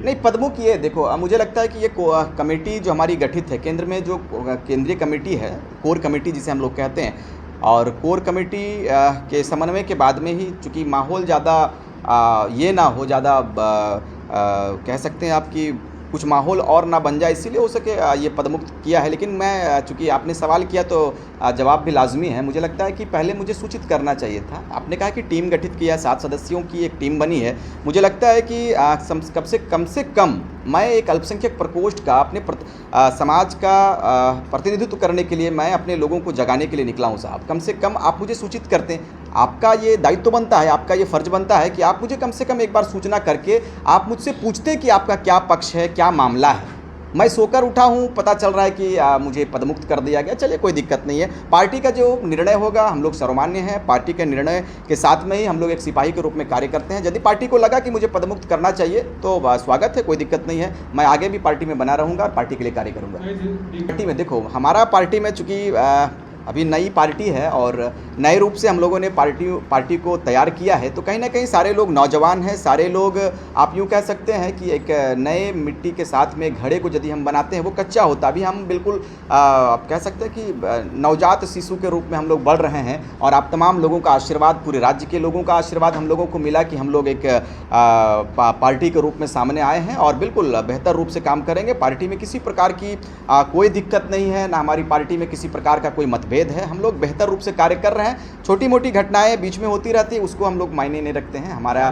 नहीं, पदमुख ये देखो, मुझे लगता है कि ये कमेटी जो हमारी गठित है केंद्र में, जो केंद्रीय कमेटी है, कोर कमेटी जिसे हम लोग कहते हैं, और कोर कमेटी के समन्वय के बाद में ही, चूँकि माहौल ज़्यादा ये ना हो, ज़्यादा कह सकते हैं आप कि कुछ माहौल और ना बन जाए, इसीलिए हो सके ये पदमुक्त किया है। लेकिन मैं, चूँकि आपने सवाल किया तो जवाब भी लाजमी है। मुझे लगता है कि पहले मुझे सूचित करना चाहिए था। आपने कहा कि टीम गठित किया, 7 सदस्यों की एक टीम बनी है। मुझे लगता है कि कम से कम मैं एक अल्पसंख्यक प्रकोष्ठ का, अपने समाज का प्रतिनिधित्व करने के लिए, मैं अपने लोगों को जगाने के लिए निकला हूँ साहब। कम से कम आप मुझे सूचित करते हैं, आपका ये दायित्व बनता है, आपका ये फ़र्ज़ बनता है कि आप मुझे कम से कम एक बार सूचना करके आप मुझसे पूछते हैं कि आपका क्या पक्ष है, क्या मामला है। मैं सोकर उठा हूँ, पता चल रहा है कि मुझे पदमुक्त कर दिया गया। चलिए, कोई दिक्कत नहीं है। पार्टी का जो निर्णय होगा, हम लोग सर्वमान्य हैं। पार्टी के निर्णय के साथ में ही हम लोग एक सिपाही के रूप में कार्य करते हैं। यदि पार्टी को लगा कि मुझे पदमुक्त करना चाहिए तो स्वागत है, कोई दिक्कत नहीं है। मैं आगे भी पार्टी में बना रहूँगा और पार्टी के लिए कार्य करूँगा। पार्टी में देखो, हमारा पार्टी में चूँकि अभी नई पार्टी है और नए रूप से हम लोगों ने पार्टी को तैयार किया है, तो कहीं ना कहीं सारे लोग नौजवान हैं, सारे लोग आप यूँ कह सकते हैं कि एक नए मिट्टी के साथ में घड़े को यदि हम बनाते हैं वो कच्चा होता। अभी हम बिल्कुल आप कह सकते हैं कि नवजात शिशु के रूप में हम लोग बढ़ रहे हैं। और आप तमाम लोगों का आशीर्वाद, पूरे राज्य के लोगों का आशीर्वाद हम लोगों को मिला कि हम लोग एक पार्टी के रूप में सामने आए हैं और बिल्कुल बेहतर रूप से काम करेंगे। पार्टी में किसी प्रकार की कोई दिक्कत नहीं है, ना हमारी पार्टी में किसी प्रकार का कोई मतभेद है। हम लोग बेहतर रूप से कार्य कर रहे हैं। छोटी मोटी घटनाएं बीच में होती रहती है, उसको हम लोग मायने नहीं रखते हैं। हमारा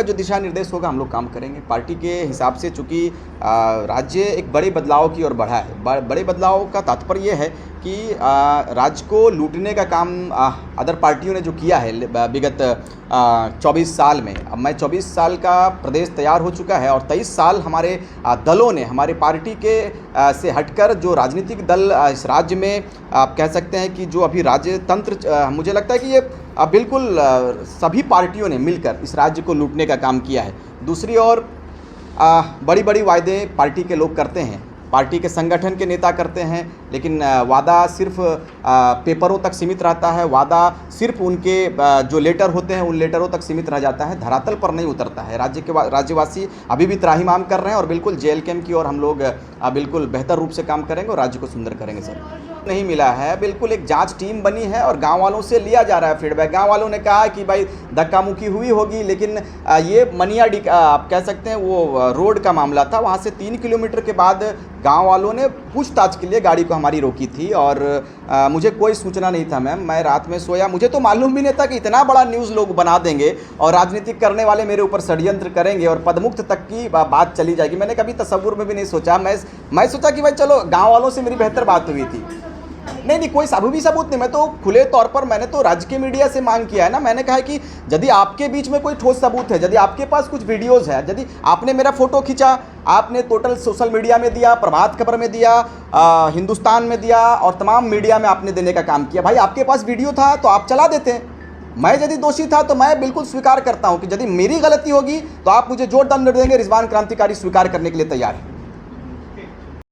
जो दिशा निर्देश होगा हम लोग काम करेंगे पार्टी के हिसाब से। चूँकि राज्य एक बड़े बदलाव की ओर बढ़ा है। बड़े बदलाव का तात्पर्य यह है कि राज्य को लूटने का काम अदर पार्टियों ने जो किया है विगत 24 साल में। अब मैं 24 साल का प्रदेश तैयार हो चुका है और 23 साल हमारे दलों ने, हमारे पार्टी के से हटकर जो राजनीतिक दल इस राज्य में आप कह सकते हैं कि जो अभी राज्य तंत्र, मुझे लगता है कि ये बिल्कुल सभी पार्टियों ने मिलकर इस राज्य को लूटने का काम किया है। दूसरी ओर बड़ी बड़ी वायदे पार्टी के लोग करते हैं, पार्टी के संगठन के नेता करते हैं, लेकिन वादा सिर्फ पेपरों तक सीमित रहता है। वादा सिर्फ उनके जो लेटर होते हैं उन लेटरों तक सीमित रह जाता है, धरातल पर नहीं उतरता है। राज्यवासी अभी भी त्राहिमाम कर रहे हैं और बिल्कुल JLK की ओर हम लोग बिल्कुल बेहतर रूप से काम करेंगे और राज्य को सुंदर करेंगे। सर, नहीं मिला है, बिल्कुल एक जांच टीम बनी है और गांव वालों से लिया जा रहा है फीडबैक। गांव वालों ने कहा कि भाई धक्का मुक्की हुई होगी, लेकिन ये मनियाडी आप कह सकते हैं वो रोड का मामला था। वहाँ से 3 किलोमीटर के बाद गांव वालों ने पूछताछ के लिए गाड़ी को हमारी रोकी थी और मुझे कोई सूचना नहीं था मैम। मैं रात में सोया, मुझे तो मालूम भी नहीं था कि इतना बड़ा न्यूज़ लोग बना देंगे और राजनीतिक करने वाले मेरे ऊपर षड्यंत्र करेंगे और पदमुक्त तक की बात चली जाएगी। मैंने कभी तसव्वुर में भी नहीं सोचा। मैं सोचा कि भाई चलो, गाँव वालों से मेरी बेहतर बात हुई थी। नहीं, कोई सबूत नहीं। मैं तो खुले तौर पर, मैंने तो राज्य के मीडिया से मांग किया है ना। मैंने कहा कि यदि आपके बीच में कोई ठोस सबूत है, यदि आपके पास कुछ वीडियोस है, यदि आपने मेरा फोटो खींचा, आपने टोटल सोशल मीडिया में दिया, प्रभात खबर में दिया, हिंदुस्तान में दिया और तमाम मीडिया में आपने देने का काम किया, भाई आपके पास वीडियो था तो आप चला देते हैं। मैं यदि दोषी था तो मैं बिल्कुल स्वीकार करता हूं कि यदि मेरी गलती होगी तो आप मुझे जो दंड देंगे, रिजवान क्रांतिकारी स्वीकार करने के लिए तैयार है।